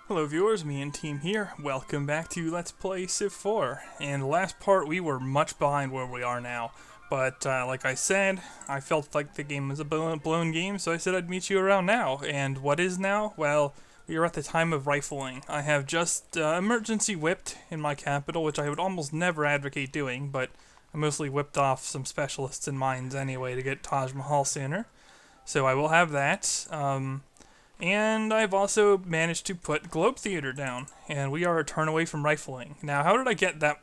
Hello viewers, me and team here. Welcome back to Let's Play Civ 4. And the last part we were much behind where we are now. But like I said, I felt like the game was a blown game, so I said I'd meet you around now. And what is now? Well, we are at the time of rifling. I have just emergency whipped in my capital, which I would almost never advocate doing, but I mostly whipped off some specialists in mines anyway to get Taj Mahal sooner. So I will have that. And I've also managed to put Globe Theater down, and we are a turn away from rifling. Now, how did I get that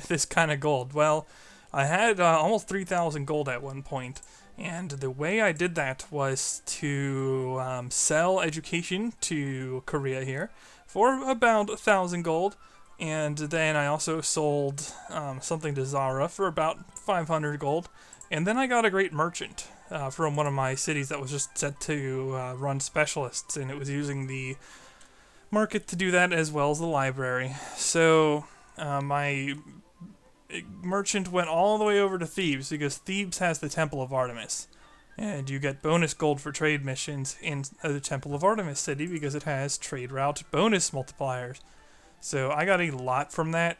this kind of gold? Well, I had almost 3,000 gold at one point, and the way I did that was to sell education to Korea here for about 1,000 gold, and then I also sold something to Zara for about 500 gold, and then I got a great merchant from one of my cities that was just set to run specialists, and it was using the market to do that as well as the library. So my merchant went all the way over to Thebes because Thebes has the Temple of Artemis, and you get bonus gold for trade missions in the Temple of Artemis city because it has trade route bonus multipliers. So I got a lot from that.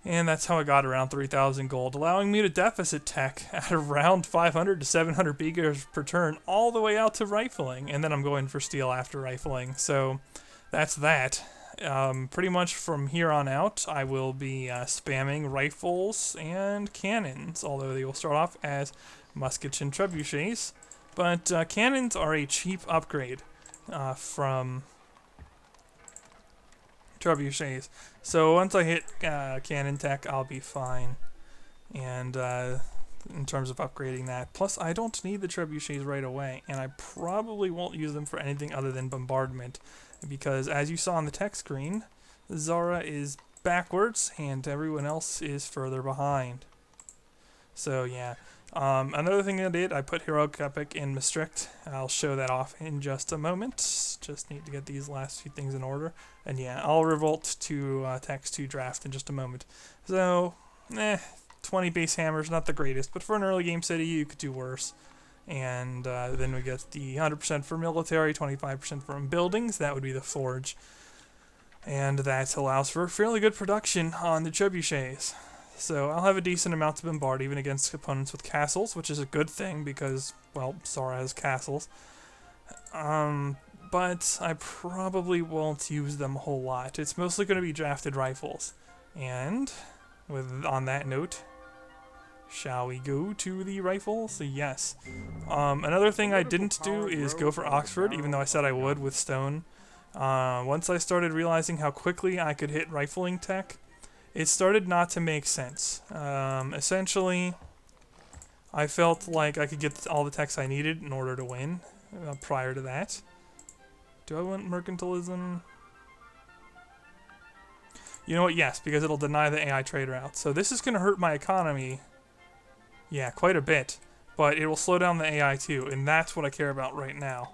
And that's how I got around 3,000 gold, allowing me to deficit tech at around 500 to 700 beakers per turn, all the way out to rifling. And then I'm going for steel after rifling. So that's that. Pretty much from here on out, I will be spamming rifles and cannons, although they will start off as muskets and trebuchets. But cannons are a cheap upgrade from trebuchets. So once I hit cannon tech, I'll be fine. And in terms of upgrading that, plus I don't need the trebuchets right away, and I probably won't use them for anything other than bombardment, because as you saw on the tech screen, Zara is backwards and everyone else is further behind. So yeah. Another thing I did, I put Heroic Epic in Maastricht. I'll show that off in just a moment. Just need to get these last few things in order. And yeah, I'll revolt to text to draft in just a moment. So, 20 base hammers, not the greatest, but for an early game city, you could do worse. And then we get the 100% for military, 25% from buildings. That would be the forge. And that allows for fairly good production on the trebuchets. So I'll have a decent amount to bombard even against opponents with castles, which is a good thing because, well, Zara has castles. But I probably won't use them a whole lot. It's mostly going to be drafted rifles. And on that note, shall we go to the rifles? Yes. Another thing I didn't do is go for Oxford, even though I said I would with stone. Once I started realizing how quickly I could hit rifling tech, it started not to make sense. Essentially, I felt like I could get all the techs I needed in order to win prior to that. Do I want mercantilism? You know what? Yes, because it'll deny the AI trade route. So this is going to hurt my economy, yeah, quite a bit. But it will slow down the AI too, and that's what I care about right now,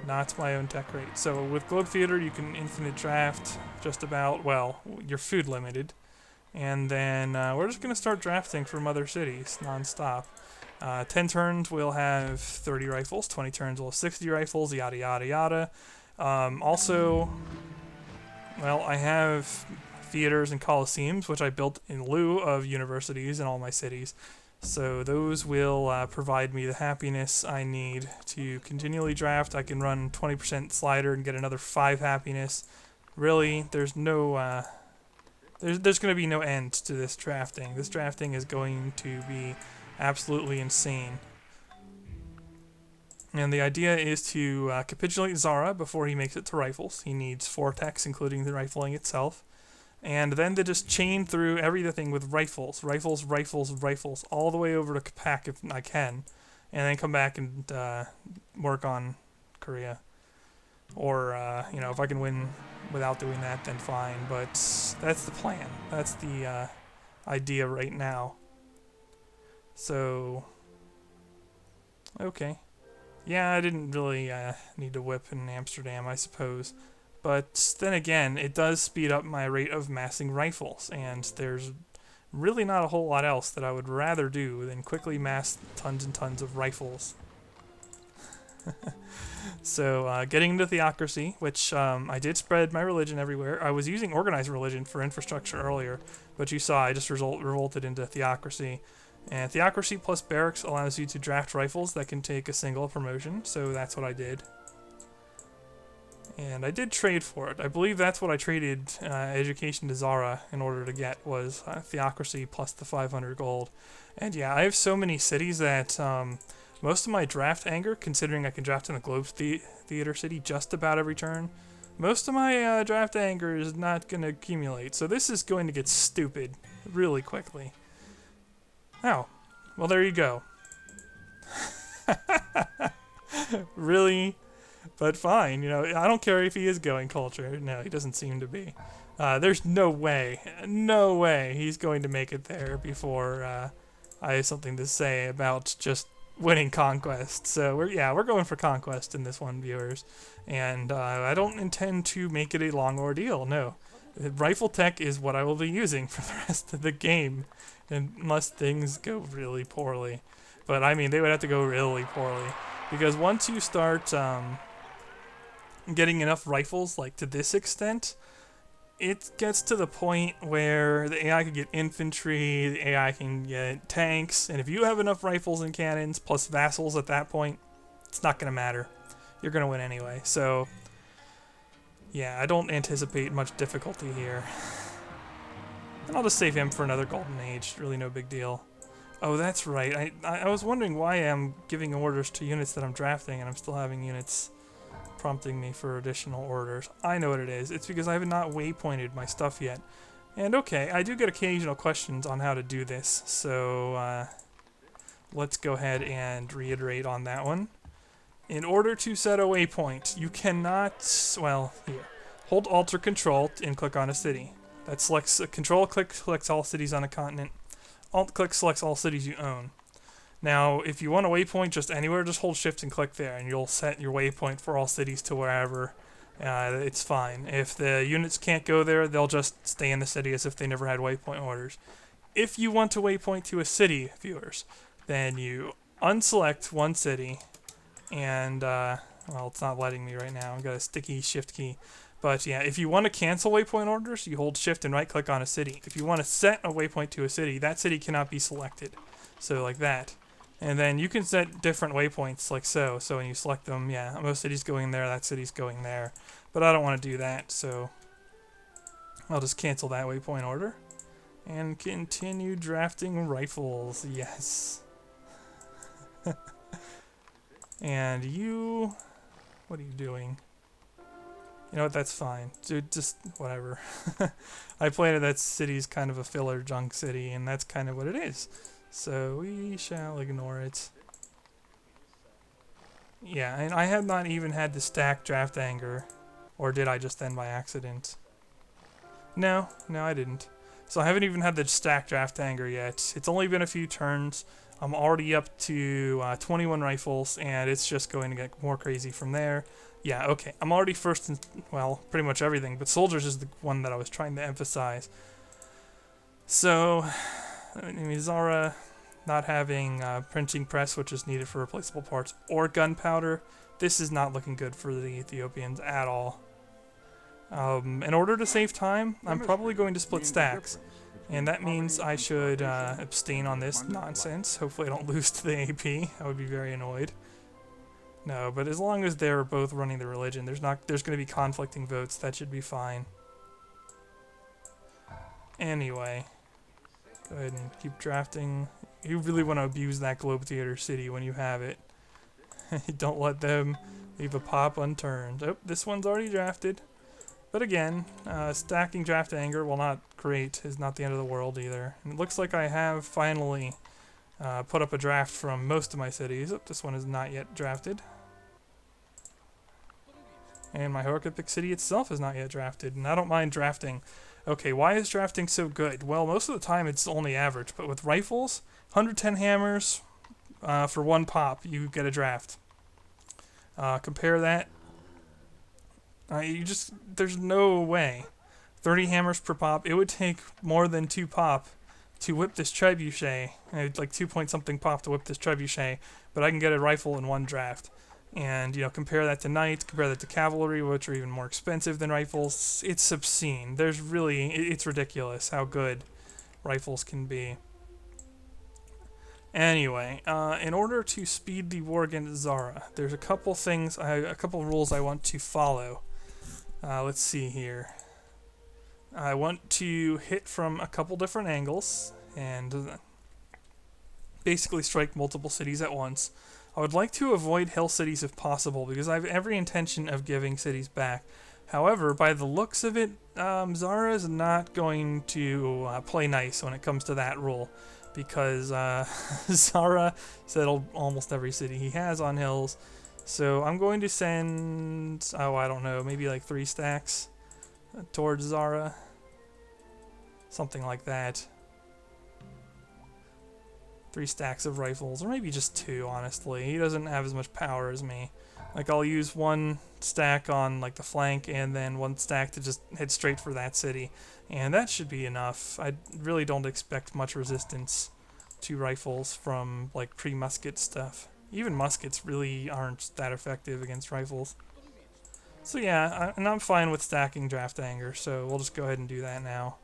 not my own tech rate. So with Globe Theater, you can infinite draft just about, well, you're food limited. And then we're just going to start drafting from other cities non-stop. 10 turns we'll have 30 rifles, 20 turns we'll have 60 rifles, yada yada yada. Also, well, I have theaters and coliseums, which I built in lieu of universities in all my cities. So those will provide me the happiness I need to continually draft. I can run 20% slider and get another 5 happiness. Really, there's no... There's going to be no end to this drafting. This drafting is going to be absolutely insane. And the idea is to capitulate Zara before he makes it to rifles. He needs 4 techs, including the rifling itself. And then to just chain through everything with rifles. Rifles, rifles, rifles, all the way over to Kapak if I can. And then come back and work on Korea. Or, if I can win without doing that, then fine. But that's the plan. That's the idea right now. So, okay. Yeah, I didn't really need to whip in Amsterdam, I suppose. But then again, it does speed up my rate of massing rifles. And there's really not a whole lot else that I would rather do than quickly mass tons and tons of rifles. So, getting into theocracy, which I did spread my religion everywhere. I was using organized religion for infrastructure earlier, but you saw I just revolted into theocracy. And theocracy plus barracks allows you to draft rifles that can take a single promotion, so that's what I did. And I did trade for it. I believe that's what I traded education to Zara in order to get, was theocracy plus the 500 gold. And yeah, I have so many cities that most of my draft anger, considering I can draft in the Globe Theater City just about every turn, most of my draft anger is not going to accumulate. So this is going to get stupid really quickly. Oh, well there you go. Really? But fine, you know, I don't care if he is going culture. No, he doesn't seem to be. There's no way he's going to make it there before I have something to say about just winning conquest. So we're going for conquest in this one, viewers. And I don't intend to make it a long ordeal. No, rifle tech is what I will be using for the rest of the game, unless things go really poorly. But I mean, they would have to go really poorly, because once you start getting enough rifles, like to this extent, it gets to the point where the AI can get infantry, the AI can get tanks, and if you have enough rifles and cannons plus vassals at that point, it's not going to matter. You're going to win anyway. So, yeah, I don't anticipate much difficulty here. And I'll just save him for another golden age. Really no big deal. Oh, that's right. I was wondering why I'm giving orders to units that I'm drafting and I'm still having units prompting me for additional orders. I know what it is. It's because I have not waypointed my stuff yet. And okay, I do get occasional questions on how to do this, so let's go ahead and reiterate on that one. In order to set a waypoint, you cannot, well, here, hold Alt or Control and click on a city. That selects, Control click selects all cities on a continent. Alt click selects all cities you own. Now, if you want a waypoint just anywhere, just hold Shift and click there, and you'll set your waypoint for all cities to wherever. It's fine. If the units can't go there, they'll just stay in the city as if they never had waypoint orders. If you want to waypoint to a city, viewers, then you unselect one city, and, well, it's not letting me right now. I've got a sticky Shift key. But yeah, if you want to cancel waypoint orders, you hold Shift and right-click on a city. If you want to set a waypoint to a city, that city cannot be selected. So like that. And then you can set different waypoints like so. So when you select them, yeah, most cities going there, that city's going there. But I don't want to do that, so I'll just cancel that waypoint order. And continue drafting rifles. Yes. And you... what are you doing? You know what, that's fine. Dude, just whatever. I planted that city's kind of a filler junk city, and that's kind of what it is. So we shall ignore it. Yeah, and I have not even had to stack draft anger. Or did I just then by accident? No, I didn't. So I haven't even had the stack draft anger yet. It's only been a few turns. I'm already up to 21 rifles, and it's just going to get more crazy from there. Yeah, okay. I'm already first in, well, pretty much everything, but soldiers is the one that I was trying to emphasize. So, I mean, Zara not having printing press, which is needed for replaceable parts, or gunpowder, this is not looking good for the Ethiopians at all. In order to save time, I'm probably going to split stacks. And that means I should abstain on this nonsense. Hopefully I don't lose to the AP. I would be very annoyed. No, but as long as they're both running the religion, there's going to be conflicting votes. That should be fine. Anyway, go ahead and keep drafting. You really want to abuse that Globe Theater City when you have it. Don't let them leave a pop unturned. Oh, this one's already drafted. But again, stacking draft anger, while not great, is not the end of the world either. And it looks like I have finally put up a draft from most of my cities. Oh, this one is not yet drafted. And my Horkipic city itself is not yet drafted, and I don't mind drafting. Okay, why is drafting so good? Well, most of the time it's only average, but with rifles, 110 hammers for one pop, you get a draft. Compare that. There's no way. 30 hammers per pop. It would take more than 2 pop to whip this trebuchet. Like 2 point something pop to whip this trebuchet, but I can get a rifle in one draft. And, you know, compare that to knights, compare that to cavalry, which are even more expensive than rifles. It's obscene. There's really, it's ridiculous how good rifles can be. Anyway, in order to speed the war against Zara, there's a couple things, a couple rules I want to follow. Let's see here. I want to hit from a couple different angles and basically strike multiple cities at once. I would like to avoid hill cities if possible because I have every intention of giving cities back. However, by the looks of it, Zara is not going to play nice when it comes to that rule because Zara settled almost every city he has on hills. So I'm going to send, oh, I don't know, maybe like 3 stacks towards Zara. Something like that. 3 stacks of rifles, or maybe just 2, honestly. He doesn't have as much power as me. Like, I'll use 1 stack on, like, the flank, and then 1 stack to just head straight for that city. And that should be enough. I really don't expect much resistance to rifles from, like, pre-musket stuff. Even muskets really aren't that effective against rifles. So yeah, and I'm fine with stacking draft anger, so we'll just go ahead and do that now.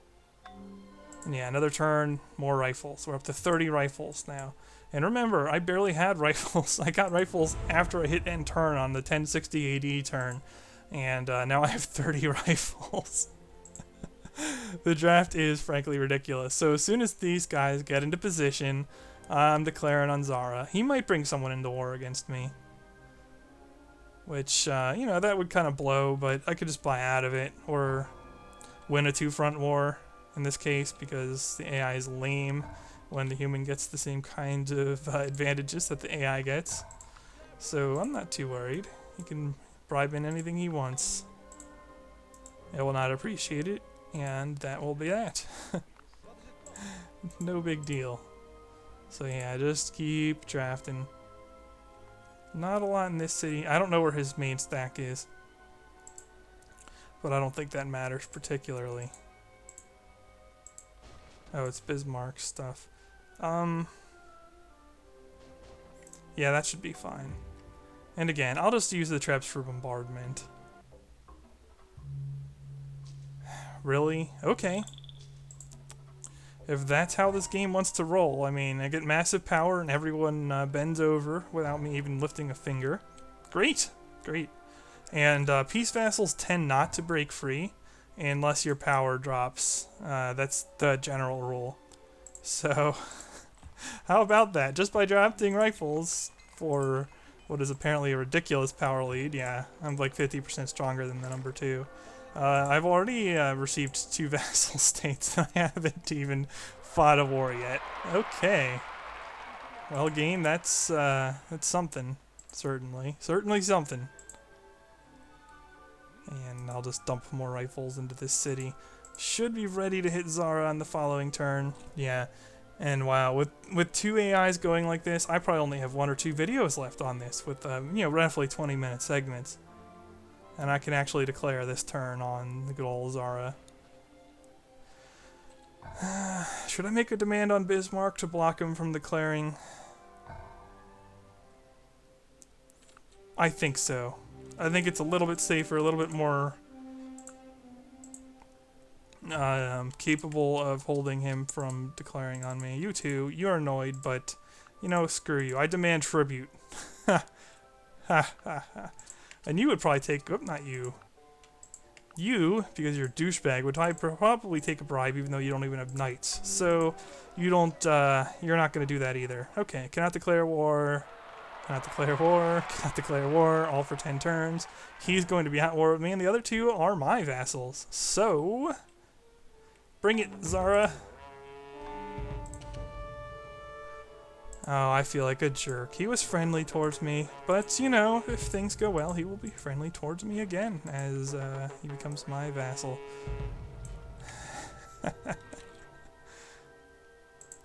And yeah, another turn, more rifles. We're up to 30 rifles now. And remember, I barely had rifles. I got rifles after I hit end turn on the 1060 AD turn. And now I have 30 rifles. The draft is frankly ridiculous. So as soon as these guys get into position, I'm declaring on Zara. He might bring someone into war against me. Which, you know, that would kind of blow, but I could just buy out of it. Or win a 2-front war. In this case, because the AI is lame when the human gets the same kind of advantages that the AI gets. So I'm not too worried. He can bribe in anything he wants. I will not appreciate it, and that will be that. No big deal. So yeah, just keep drafting. Not a lot in this city. I don't know where his main stack is, but I don't think that matters particularly. Oh, it's Bismarck stuff. Yeah, that should be fine. And again, I'll just use the traps for bombardment. Really? Okay. If that's how this game wants to roll, I mean, I get massive power and everyone bends over without me even lifting a finger. Great! Great. And peace vassals tend not to break free unless your power drops. That's the general rule. So, how about that? Just by drafting rifles for what is apparently a ridiculous power lead, yeah, I'm like 50% stronger than the number 2. I've already received 2 vassal states and I haven't even fought a war yet. Okay. Well, game, that's something. Certainly. Certainly something. And I'll just dump more rifles into this city. Should be ready to hit Zara on the following turn. Yeah. And wow, with 2 AIs going like this, I probably only have 1 or 2 videos left on this with, you know, roughly 20-minute segments. And I can actually declare this turn on the good old Zara. Should I make a demand on Bismarck to block him from declaring? I think so. I think it's a little bit safer, a little bit more capable of holding him from declaring on me. You two, you're annoyed, but, you know, screw you. I demand tribute. Ha ha ha. And you would probably take, oh, not you. You, because you're a douchebag, would probably take a bribe even though you don't even have knights. So, you don't, you're not going to do that either. Okay, cannot declare war. Cannot declare war, cannot declare war, all for 10 turns. He's going to be at war with me, and the other 2 are my vassals. So, bring it, Zara. Oh, I feel like a jerk. He was friendly towards me, but, you know, if things go well, he will be friendly towards me again, as he becomes my vassal.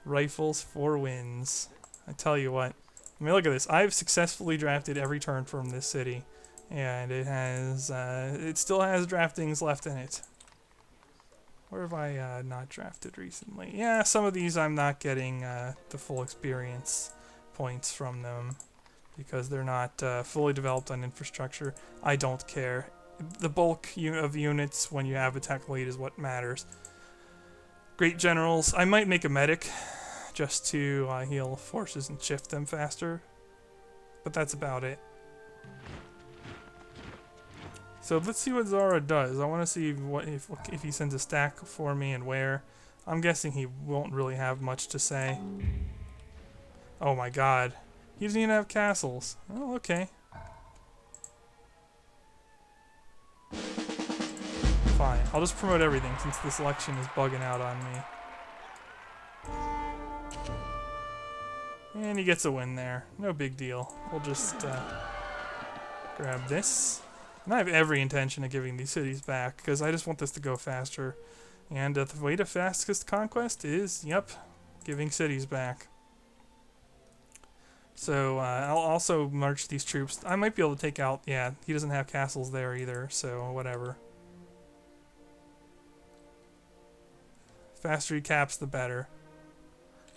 Rifles for wins. I tell you what. I mean, look at this. I've successfully drafted every turn from this city, and it has, it still has draftings left in it. Where have I not drafted recently? Yeah, some of these I'm not getting the full experience points from them, because they're not fully developed on infrastructure. I don't care. The bulk of units when you have a tech lead is what matters. Great generals. I might make a medic just to heal forces and shift them faster, but that's about it. So let's see what Zara does. I want to see if he sends a stack for me and where. I'm guessing he won't really have much to say. Oh my god. He doesn't even have castles. Oh, okay. Fine. I'll just promote everything since this election is bugging out on me. And he gets a win there. No big deal. We'll just grab this. And I have every intention of giving these cities back, because I just want this to go faster. And the way to fastest conquest is, yep, giving cities back. So I'll also march these troops. I might be able to take out, yeah, he doesn't have castles there either, so whatever. Faster he caps, the better.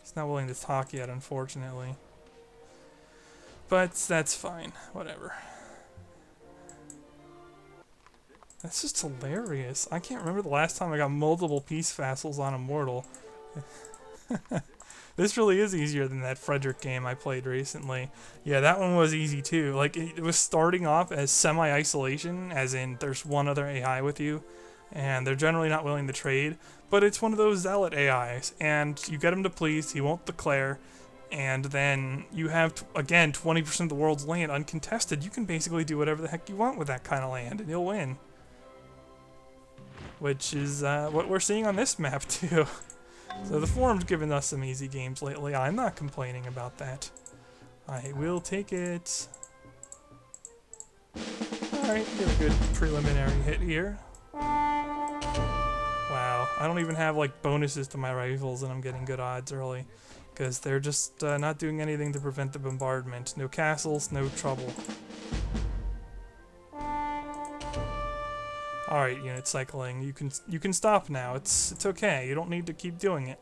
He's not willing to talk yet, unfortunately. But that's fine, whatever. That's just hilarious. I can't remember the last time I got multiple peace vassals on Immortal. This really is easier than that Frederick game I played recently. Yeah, that one was easy too. Like, it was starting off as semi-isolation, as in there's one other AI with you, and they're generally not willing to trade, but it's one of those zealot AIs, and you get him to please, he won't declare, and then you have, again, 20% of the world's land uncontested. You can basically do whatever the heck you want with that kind of land, and you'll win. Which is what we're seeing on this map, too. So the forum's given us some easy games lately. I'm not complaining about that. I will take it. Alright, get a good preliminary hit here. Wow, I don't even have like bonuses to my rifles and I'm getting good odds early. Because they're just not doing anything to prevent the bombardment. No castles, no trouble. Alright, unit cycling, you can stop now. It's okay. You don't need to keep doing it.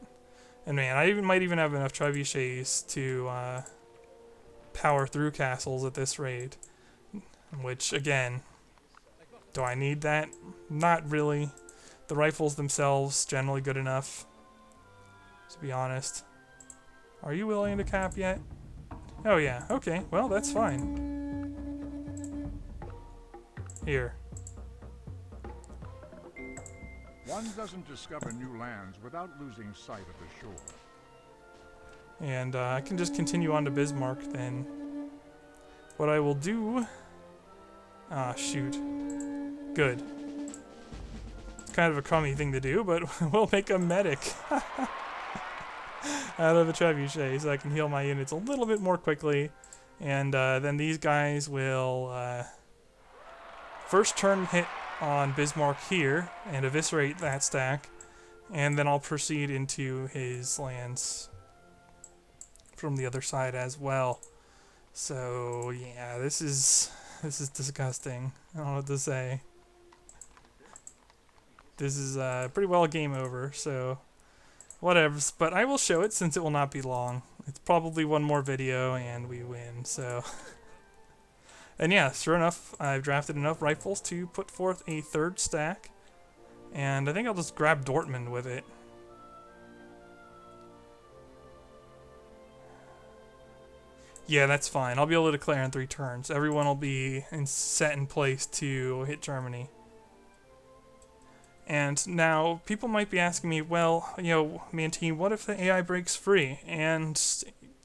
And man, I might even have enough trebuchets to power through castles at this rate. Which, again, do I need that? Not really. The rifles themselves generally good enough, to be honest. Are you willing to cap yet? Oh yeah, okay, well that's fine. Here. One doesn't discover new lands without losing sight of the shore. And I can just continue on to Bismarck then. What I will do... Ah, shoot. Good. It's kind of a crummy thing to do, but we'll make a medic out of a trebuchet so I can heal my units a little bit more quickly. And then these guys will first turn hit on Bismarck here and eviscerate that stack, and then I'll proceed into his lands from the other side as well. So yeah, this is disgusting. I don't know what to say. This is pretty well a game over, so whatever. But I will show it since it will not be long. It's probably one more video and we win, so... And yeah, sure enough, I've drafted enough rifles to put forth a third stack. And I think I'll just grab Dortmund with it. Yeah, that's fine. I'll be able to declare in 3 turns. Everyone will be set in place to hit Germany. And now, people might be asking me, well, you know, Mantine, what if the AI breaks free? And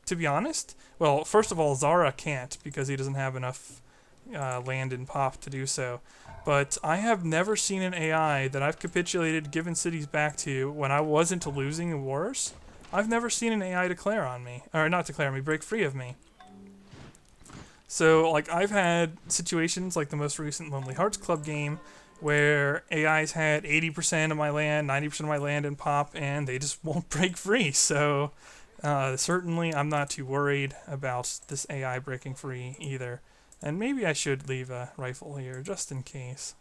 to be honest, well, first of all, Zara can't because he doesn't have enough land in POP to do so. But I have never seen an AI that I've capitulated, given cities back to when I wasn't losing in wars. I've never seen an AI declare on me, or not declare on me, break free of me. So, like, I've had situations like the most recent Lonely Hearts Club game where AIs had 80% of my land, 90% of my land in POP, and they just won't break free. So, certainly I'm not too worried about this AI breaking free either. And maybe I should leave a rifle here, just in case.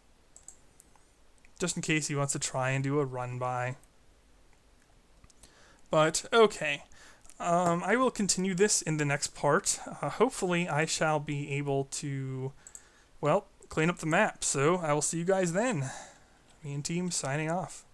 Just in case he wants to try and do a run-by. But, okay. I will continue this in the next part. Hopefully, I shall be able to, well, clean up the map. So I will see you guys then. Me and team signing off.